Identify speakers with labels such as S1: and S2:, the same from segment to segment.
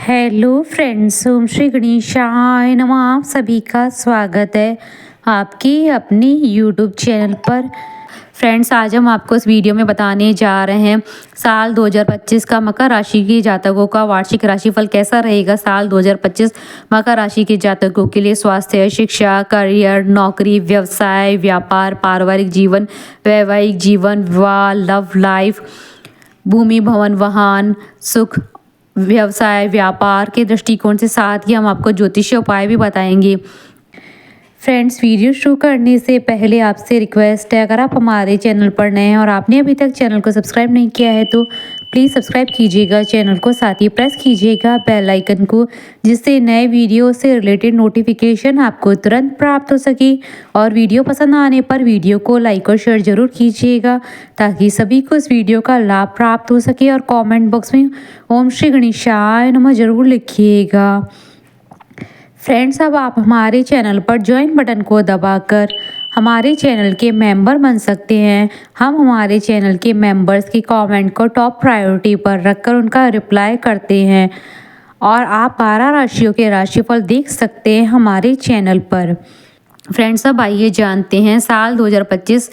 S1: Hello friends, ओम श्री गणेशाय नमः। आप सभी का स्वागत है आपकी अपनी यूट्यूब चैनल पर। फ्रेंड्स, आज हम आपको इस वीडियो में बताने जा रहे हैं साल 2025 का मकर राशि के जातकों का वार्षिक राशिफल कैसा रहेगा। साल 2025 मकर राशि के जातकों के लिए स्वास्थ्य, शिक्षा, करियर, नौकरी, व्यवसाय, व्यापार, पारिवारिक जीवन, वैवाहिक जीवन, विवाह, लव लाइफ, भूमि, भवन, वाहन, सुख, व्यवसाय, व्यापार के दृष्टिकोण से, साथ ही हम आपको ज्योतिषीय उपाय भी बताएंगे। फ्रेंड्स, वीडियो शुरू करने से पहले आपसे रिक्वेस्ट है, अगर आप हमारे चैनल पर नए हैं और आपने अभी तक चैनल को सब्सक्राइब नहीं किया है तो प्लीज़ सब्सक्राइब कीजिएगा चैनल को, साथ ही प्रेस कीजिएगा बेल आइकन को, जिससे नए वीडियो से रिलेटेड नोटिफिकेशन आपको तुरंत प्राप्त हो सके। और वीडियो पसंद आने पर वीडियो को लाइक और शेयर ज़रूर कीजिएगा ताकि सभी को इस वीडियो का लाभ प्राप्त हो सके। और कमेंट बॉक्स में ओम श्री गणेशाय नमः जरूर लिखिएगा। फ्रेंड्स, अब आप हमारे चैनल पर ज्वाइन बटन को दबाकर हमारे चैनल के मेंबर बन सकते हैं। हम हमारे चैनल के मेंबर्स की कमेंट को टॉप प्रायोरिटी पर रखकर उनका रिप्लाई करते हैं और आप 12 राशियों के राशिफल देख सकते हैं हमारे चैनल पर। फ्रेंड्स, अब आइए जानते हैं साल 2025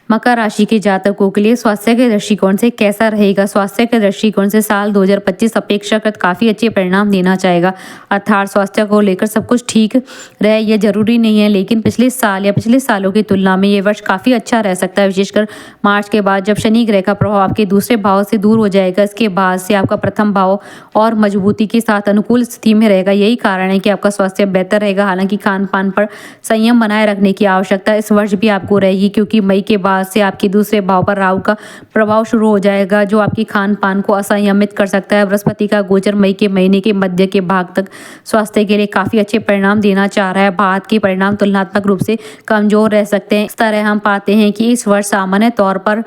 S1: मकर राशि के जातकों के लिए स्वास्थ्य के दृष्टिकोण से कैसा रहेगा। स्वास्थ्य के दृष्टिकोण से साल 2025 अपेक्षाकृत काफ़ी अच्छे परिणाम देना चाहेगा, अर्थात स्वास्थ्य को लेकर सब कुछ ठीक रहे ये जरूरी नहीं है, लेकिन पिछले साल या पिछले सालों की तुलना में ये वर्ष काफ़ी अच्छा रह सकता है। विशेषकर मार्च के बाद, जब शनि ग्रह का प्रभाव आपके दूसरे भाव से दूर हो जाएगा, इसके बाद से आपका प्रथम भाव और मजबूती के साथ अनुकूल स्थिति में रहेगा। यही कारण है कि आपका स्वास्थ्य बेहतर रहेगा। हालांकि खान पान पर संयम बनाए रखने की आवश्यकता इस वर्ष भी आपको रहेगी, क्योंकि मई के बाद से आपके दूसरे भाव पर राहु का प्रभाव शुरू हो जाएगा, जो आपकी खान पान को असंयमित कर सकता है। बृहस्पति का गोचर मई के महीने के मध्य के भाग तक स्वास्थ्य के लिए काफी अच्छे परिणाम देना चाह रहा है। बाद के परिणाम तुलनात्मक रूप से कमजोर रह सकते हैं। इस तरह हम पाते हैं कि इस वर्ष सामान्य तौर पर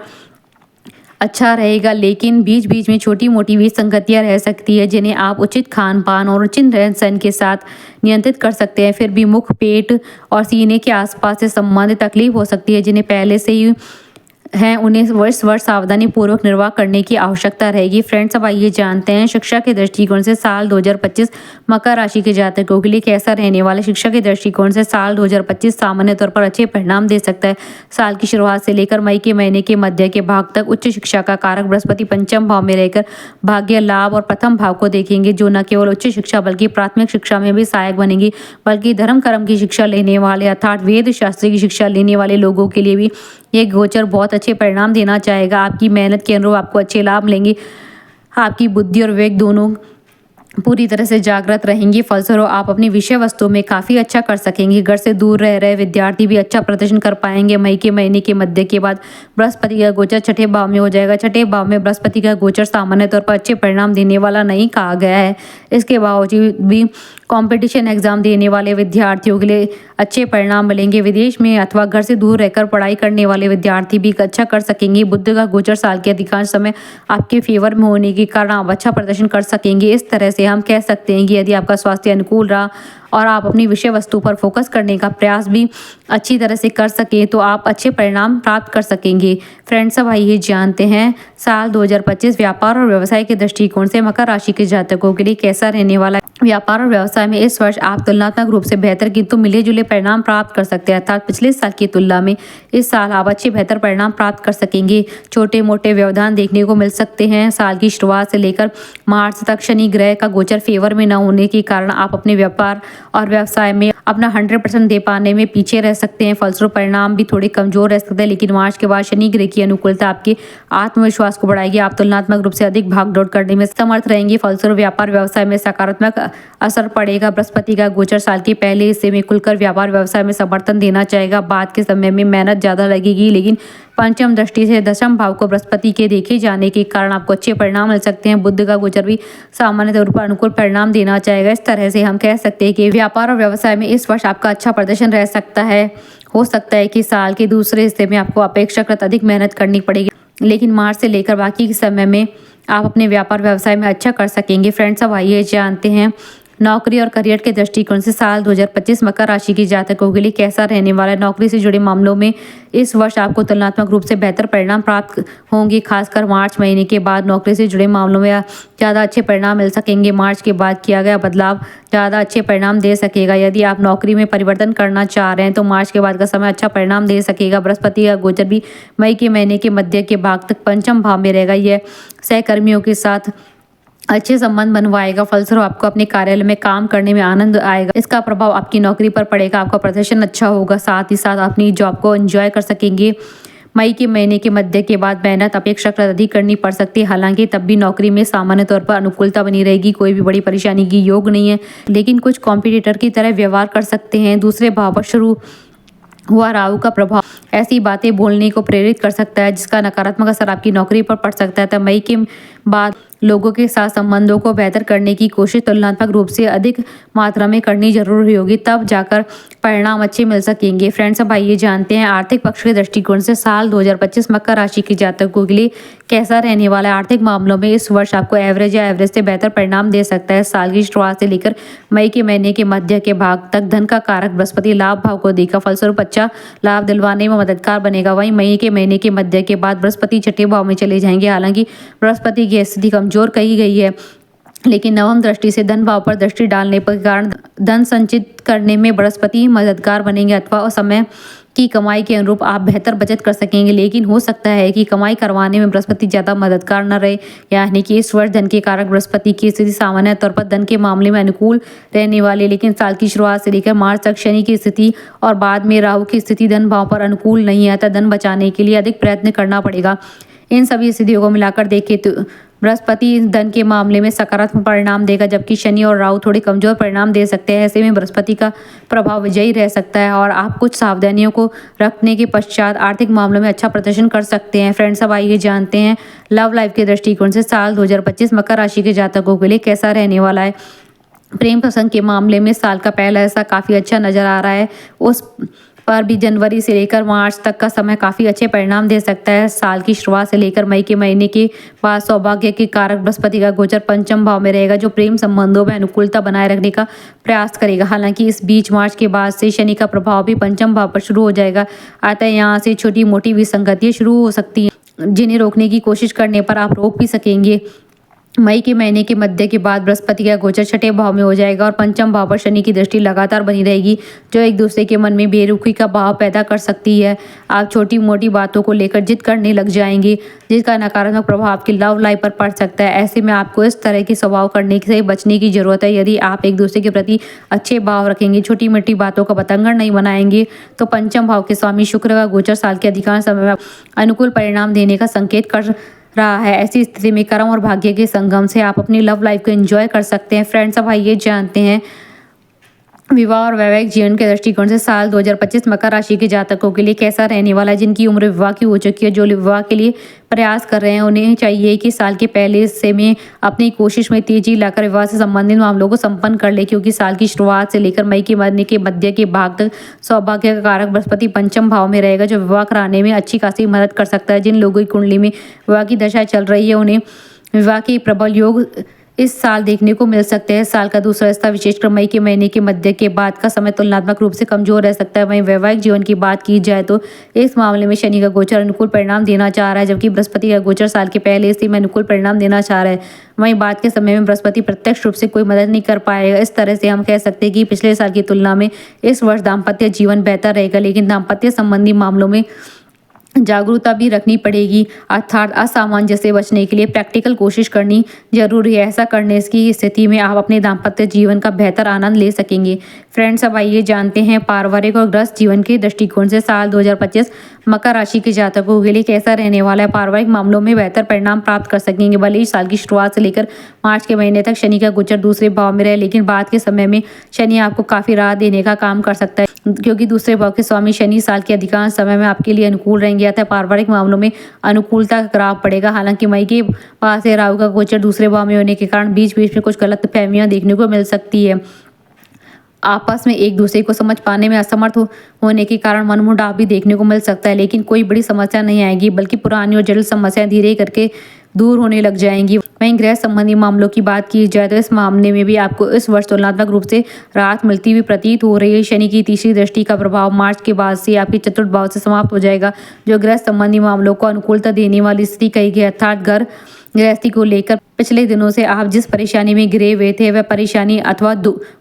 S1: अच्छा रहेगा, लेकिन बीच बीच में छोटी मोटी विसंगतियां रह सकती है, जिन्हें आप उचित खान पान और उचित रहन सहन के साथ नियंत्रित कर सकते हैं। फिर भी मुख, पेट और सीने के आसपास से संबंधित तकलीफ हो सकती है, जिन्हें पहले से ही हैं उन्हें वर्ष सावधानी पूर्वक निर्वाह करने की आवश्यकता रहेगी। फ्रेंड्स, अब आइए जानते हैं शिक्षा के दृष्टिकोण से साल 2025 मकर राशि के जातकों के लिए कैसा रहने वाला। शिक्षा के दृष्टिकोण से साल 2025 सामान्य तौर पर अच्छे परिणाम दे सकता है। साल की शुरुआत से लेकर मई के महीने के मध्य के भाग तक उच्च शिक्षा का कारक बृहस्पति पंचम भाव में रहकर भाग्य, लाभ और प्रथम भाव को देखेंगे, जो न केवल उच्च शिक्षा बल्कि प्राथमिक शिक्षा में भी सहायक बनेंगी, बल्कि धर्म कर्म की शिक्षा लेने वाले अर्थात वेद शास्त्र की शिक्षा लेने वाले लोगों के लिए भी ये गोचर बहुत अच्छे परिणाम देना चाहेगा। आपकी मेहनत के अनुरूप आपको अच्छे लाभ मिलेंगे। आपकी बुद्धि और विवेक दोनों पूरी तरह से जागृत रहेंगी। फलस्वरूप आप अपनी विषय वस्तु में काफ़ी अच्छा कर सकेंगे। घर से दूर रह रहे विद्यार्थी भी अच्छा प्रदर्शन कर पाएंगे। मई के महीने के मध्य के बाद बृहस्पति का गोचर छठे भाव में हो जाएगा। छठे भाव में बृहस्पति का गोचर सामान्य तौर पर अच्छे परिणाम देने वाला नहीं कहा गया है। इसके बावजूद भी कंपटीशन एग्जाम देने वाले विद्यार्थियों के लिए अच्छे परिणाम मिलेंगे। विदेश में अथवा घर से दूर रहकर पढ़ाई करने वाले विद्यार्थी भी अच्छा कर सकेंगे। बुध का गोचर साल के अधिकांश समय आपके फेवर में होने के कारण आप अच्छा प्रदर्शन कर सकेंगे। इस तरह से हम कह सकते हैं कि यदि आपका स्वास्थ्य अनुकूल रहा और आप अपनी विषय वस्तु पर फोकस करने का प्रयास भी अच्छी तरह से कर सकें तो आप अच्छे परिणाम प्राप्त कर सकेंगे। फ्रेंड्स, अब आइए जानते हैं साल 2025 व्यापार और व्यवसाय के दृष्टिकोण से मकर राशि के जातकों के लिए कैसा रहने वाला है। व्यापार और व्यवसाय में इस वर्ष आप तुलनात्मक रूप से बेहतर किंतु मिले जुले परिणाम प्राप्त कर सकते हैं, अर्थात पिछले साल की तुलना में इस साल आप अच्छे बेहतर परिणाम प्राप्त कर सकेंगे। छोटे मोटे व्यवधान देखने को मिल सकते हैं। साल की शुरुआत से लेकर मार्च तक शनि ग्रह का गोचर फेवर में न होने के कारण आप अपने व्यापार और व्यवसाय में अपना 100% दे पाने में पीछे रह सकते हैं। फलस्वरूप परिणाम भी थोड़े कमजोर रह सकते हैं, लेकिन मार्च के बाद शनि ग्रह की अनुकूलता आपके आत्मविश्वास को बढ़ाएगी। आप तुलनात्मक रूप से अधिक भागदौड़ करने में समर्थ रहेंगे। फलस्वरूप व्यापार व्यवसाय में सकारात्मक असर पड़ेगा। बृहस्पति का गोचर साल के पहले हिस्से में खुलकर व्यापार व्यवसाय में समर्थन देना चाहेगा। बाद के समय में मेहनत ज़्यादा लगेगी, लेकिन पंचम दृष्टि से दशम भाव को बृहस्पति के देखे जाने के कारण आपको अच्छे परिणाम मिल सकते हैं। बुध का गोचर भी सामान्य तौर पर अनुकूल परिणाम देना चाहेगा। इस तरह से हम कह सकते हैं कि व्यापार और व्यवसाय में इस वर्ष आपका अच्छा प्रदर्शन रह सकता है। हो सकता है कि साल के दूसरे हिस्से में आपको अपेक्षाकृत अधिक मेहनत करनी पड़ेगी, लेकिन मार्च से लेकर बाकी के समय में आप अपने व्यापार व्यवसाय में अच्छा कर सकेंगे। फ्रेंड्स, अब आइए जानते हैं नौकरी और करियर के दृष्टिकोण से साल 2025 मकर राशि की जातकों के लिए कैसा रहने वाला है। नौकरी से जुड़े मामलों में इस वर्ष आपको तुलनात्मक रूप से बेहतर परिणाम प्राप्त होंगे। खासकर मार्च महीने के बाद नौकरी से जुड़े मामलों में ज़्यादा अच्छे परिणाम मिल सकेंगे। मार्च के बाद किया गया बदलाव ज़्यादा अच्छे परिणाम दे सकेगा। यदि आप नौकरी में परिवर्तन करना चाह रहे हैं तो मार्च के बाद का समय अच्छा परिणाम दे सकेगा। बृहस्पति का गोचर भी मई के महीने के मध्य के भाग तक पंचम भाव में रहेगा। यह सहकर्मियों के साथ अच्छे संबंध बनवाएगा। फलस्वरूप आपको अपने कार्यालय में काम करने में आनंद आएगा। इसका प्रभाव आपकी नौकरी पर पड़ेगा। आपका प्रदर्शन अच्छा होगा। साथ ही साथ अपनी जॉब को एंजॉय कर सकेंगे। मई के महीने के मध्य के बाद मेहनत अपेक्षाकृत अधिक करनी पड़ सकती है। हालांकि तब भी नौकरी में सामान्य तौर पर अनुकूलता बनी रहेगी। कोई भी बड़ी परेशानी की योग नहीं है, लेकिन कुछ कॉम्पिटिटर की तरह व्यवहार कर सकते हैं। दूसरे भाव पर शुरू हुआ राहु का प्रभाव ऐसी बातें बोलने को प्रेरित कर सकता है जिसका नकारात्मक असर आपकी नौकरी पर पड़ सकता है। तब मई के बाद लोगों के साथ संबंधों को बेहतर करने की कोशिश तुलनात्मक रूप से अधिक मात्रा में करनी जरूरी होगी, तब जाकर परिणाम अच्छे मिल सकेंगे। फ्रेंड्स, अब आइए जानते हैं आर्थिक पक्ष के दृष्टिकोण से साल 2025 मकर राशि के जातकों के लिए कैसा रहने वाला है। आर्थिक मामलों में इस वर्ष आपको एवरेज या एवरेज से बेहतर परिणाम दे सकता है। साल की शुरुआत से लेकर मई के महीने के मध्य के भाग तक धन का कारक बृहस्पति लाभ भाव को देगा। फलस्वरूप अच्छा लाभ दिलवाने में मददगार बनेगा। वहीं मई के महीने के मध्य के बाद बृहस्पति छठे भाव में चले जाएंगे। हालांकि बृहस्पति की स्थिति कमजोर कही गई है, लेकिन नवम दृष्टि से धन भाव पर दृष्टि डालने के कारण धन संचित करने में बृहस्पति मददगार बनेंगे अथवा समय की कमाई के अनुरूप आप बेहतर बचत कर सकेंगे। लेकिन हो सकता है कि कमाई करवाने में बृहस्पति ज़्यादा मददगार न रहे, यानी कि इस वर्ष धन के कारक बृहस्पति की स्थिति सामान्य तौर पर धन के मामले में अनुकूल रहने वाली है। लेकिन साल की शुरुआत से लेकर मार्च तक शनि की स्थिति और बाद में राहु की स्थिति धन भाव पर अनुकूल नहीं है, अतः धन बचाने के लिए अधिक प्रयत्न करना पड़ेगा। इन सभी स्थितियों को मिलाकर देखें तो बृहस्पति धन के मामले में सकारात्मक परिणाम देगा, जबकि शनि और राहु थोड़े कमजोर परिणाम दे सकते हैं। ऐसे में बृहस्पति का प्रभाव विजयी रह सकता है और आप कुछ सावधानियों को रखने के पश्चात आर्थिक मामलों में अच्छा प्रदर्शन कर सकते हैं। फ्रेंड्स, अब आइए जानते हैं लव लाइफ के दृष्टिकोण से साल 2025 मकर राशि के जातकों के लिए कैसा रहने वाला है। प्रेम प्रसंग के मामले में साल का पहला हिस्सा काफ़ी अच्छा नज़र आ रहा है। उस पर भी जनवरी से लेकर मार्च तक का समय काफ़ी अच्छे परिणाम दे सकता है। साल की शुरुआत से लेकर मई के महीने के बाद सौभाग्य के कारक बृहस्पति का गोचर पंचम भाव में रहेगा, जो प्रेम संबंधों में अनुकूलता बनाए रखने का प्रयास करेगा। हालांकि इस बीच मार्च के बाद से शनि का प्रभाव भी पंचम भाव पर शुरू हो जाएगा, अतः यहाँ से छोटी मोटी विसंगतियाँ शुरू हो सकती हैं, जिन्हें रोकने की कोशिश करने पर आप रोक भी सकेंगे। मई के महीने के मध्य के बाद बृहस्पति का गोचर छठे भाव में हो जाएगा और पंचम भाव पर शनि की दृष्टि लगातार बनी रहेगी, जो एक दूसरे के मन में बेरुखी का भाव पैदा कर सकती है। आप छोटी मोटी बातों को लेकर जिद करने लग जाएंगे, जिसका नकारात्मक प्रभाव आपकी लव लाइफ पर पड़ सकता है। ऐसे में आपको इस तरह की स्वभाव करने से बचने की जरूरत है। यदि आप एक दूसरे के प्रति अच्छे भाव रखेंगे, छोटी मोटी बातों का बतंगड़ नहीं बनाएंगे, तो पंचम भाव के स्वामी शुक्र का गोचर साल के अधिकांश समय में अनुकूल परिणाम देने का संकेत कर रहा है। ऐसी स्थिति में कर्म और भाग्य के संगम से आप अपनी लव लाइफ को एंजॉय कर सकते हैं। फ्रेंड्स, अब आइए जानते हैं विवाह और वैवाहिक जीवन के दृष्टिकोण से साल 2025 मकर राशि के जातकों के लिए कैसा रहने वाला है। जिनकी उम्र विवाह की हो चुकी है, जो विवाह के लिए प्रयास कर रहे हैं, उन्हें चाहिए कि साल के पहले हिस्से में अपनी कोशिश में तेजी लाकर विवाह से संबंधित मामलों को संपन्न कर ले, क्योंकि साल की शुरुआत से लेकर मई के महीने के मध्य के भाग तक सौभाग्य का कारक बृहस्पति पंचम भाव में रहेगा, जो विवाह कराने में अच्छी खासी मदद कर सकता है। जिन लोगों की कुंडली में विवाह की दशा चल रही है, उन्हें विवाह के प्रबल योग इस साल देखने को मिल सकते हैं। साल का दूसरा हिस्सा विशेषकर मई के महीने के मध्य के बाद का समय तुलनात्मक रूप से कमजोर रह सकता है। वहीं वैवाहिक जीवन की बात की जाए तो इस मामले में शनि का गोचर अनुकूल परिणाम देना चाह रहा है, जबकि बृहस्पति का गोचर साल के पहले हिस्से में अनुकूल परिणाम देना चाह रहा है। वहीं बाद के समय में बृहस्पति प्रत्यक्ष रूप से कोई मदद नहीं कर पाएगा। इस तरह से हम कह सकते हैं कि पिछले साल की तुलना में इस वर्ष दाम्पत्य जीवन बेहतर रहेगा, लेकिन दाम्पत्य संबंधी मामलों में जागरूकता भी रखनी पड़ेगी, अर्थात असामंजस्य से बचने के लिए प्रैक्टिकल कोशिश करनी जरूरी है। ऐसा करने की स्थिति में आप अपने दाम्पत्य जीवन का बेहतर आनंद ले सकेंगे। फ्रेंड्स, अब आइए जानते हैं पारिवारिक और गृहस्थ जीवन के दृष्टिकोण से साल 2025 मकर राशि के जातकों के लिए कैसा रहने वाला है। पारिवारिक मामलों में बेहतर परिणाम प्राप्त कर सकेंगे। भले ही साल की शुरुआत से लेकर मार्च के महीने तक शनि का गोचर दूसरे भाव में रहे, लेकिन बाद के समय में शनि आपको काफ़ी राहत देने का काम कर सकता है, क्योंकि दूसरे भाव के स्वामी शनि साल के अधिकांश समय में आपके लिए अनुकूल रहेंगे, अतः पारिवारिक मामलों में अनुकूलता का ग्राफ पड़ेगा। हालांकि मई के बाद से राहु का गोचर दूसरे भाव में होने के कारण बीच बीच में कुछ गलत फहमियाँ देखने को मिल सकती है। आपस में एक दूसरे को समझ पाने में असमर्थ होने के कारण मनमुटाव भी देखने को मिल सकता है, लेकिन कोई बड़ी समस्या नहीं आएगी, बल्कि पुरानी और जटिल समस्याएं धीरे करके दूर होने लग जाएंगी। वहीं गृह संबंधी मामलों की बात की जाए तो इस मामले में भी आपको इस वर्ष तुलनात्मक रूप से राहत मिलती हुई प्रतीत हो रही है। शनि की तीसरी दृष्टि का प्रभाव मार्च के बाद से आपके चतुर्थ भाव से समाप्त हो जाएगा, जो गृह संबंधी मामलों को अनुकूलता देने वाली स्थिति कही गई, अर्थात घर गृहस्थी को लेकर पिछले दिनों से आप जिस परेशानी में घिरे हुए थे वह परेशानी अथवा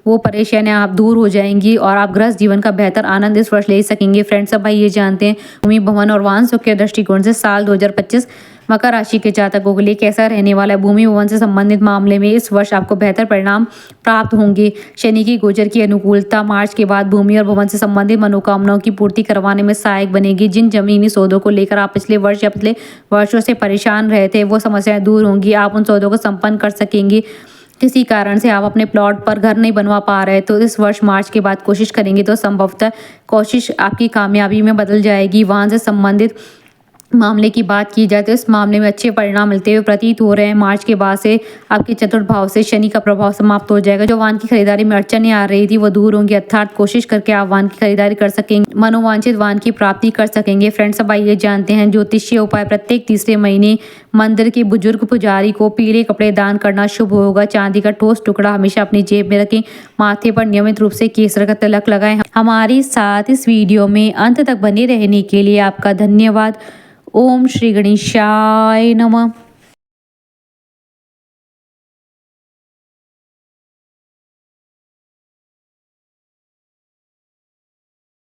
S1: वो परेशानियां आप दूर हो जाएंगी और आप गृहस्थ जीवन का बेहतर आनंद इस वर्ष ले सकेंगे। फ्रेंड्स, अब भाई ये जानते हैं भूमि, भवन और वाहन सुख के दृष्टिकोण से साल 2025 मकर राशि के जातकों के लिए कैसा रहने वाला है। भूमि भवन से संबंधित मामले में इस वर्ष आपको बेहतर परिणाम प्राप्त होंगे। शनि की गोचर की अनुकूलता मार्च के बाद भूमि और भवन से संबंधित मनोकामनाओं की पूर्ति करवाने में सहायक बनेगी। जिन जमीनी सौदों को लेकर आप पिछले वर्ष या पिछले वर्षों से परेशान रहे थे वो समस्याएं दूर होंगी। आप उन सौदों को संपन्न कर सकेंगे। किसी कारण से आप अपने प्लॉट पर घर नहीं बनवा पा रहे तो इस वर्ष मार्च के बाद कोशिश करेंगे तो संभवतः कोशिश आपकी कामयाबी में बदल जाएगी। वाहन से संबंधित मामले की बात की जाए तो इस मामले में अच्छे परिणाम मिलते हुए प्रतीत हो रहे हैं। मार्च के बाद से आपके चतुर्थ भाव से शनि का प्रभाव समाप्त हो जाएगा। जो वाहन की खरीदारी में अड़चनें आ रही थी वो दूर होंगी, अर्थात कोशिश करके आप वाहन की खरीदारी कर सकेंगे, मनोवांछित वाहन की प्राप्ति कर सकेंगे। फ्रेंड्स, अब आइए जानते हैं ज्योतिषीय उपाय। प्रत्येक तीसरे महीने मंदिर के बुजुर्ग पुजारी को पीले कपड़े दान करना शुभ होगा। चांदी का ठोस टुकड़ा हमेशा अपनी जेब में रखें। माथे पर नियमित रूप से केसर का तिलक लगाएं। हमारे साथ इस वीडियो में अंत तक बने रहने के लिए आपका धन्यवाद। ओम श्री गणेशाय नमः।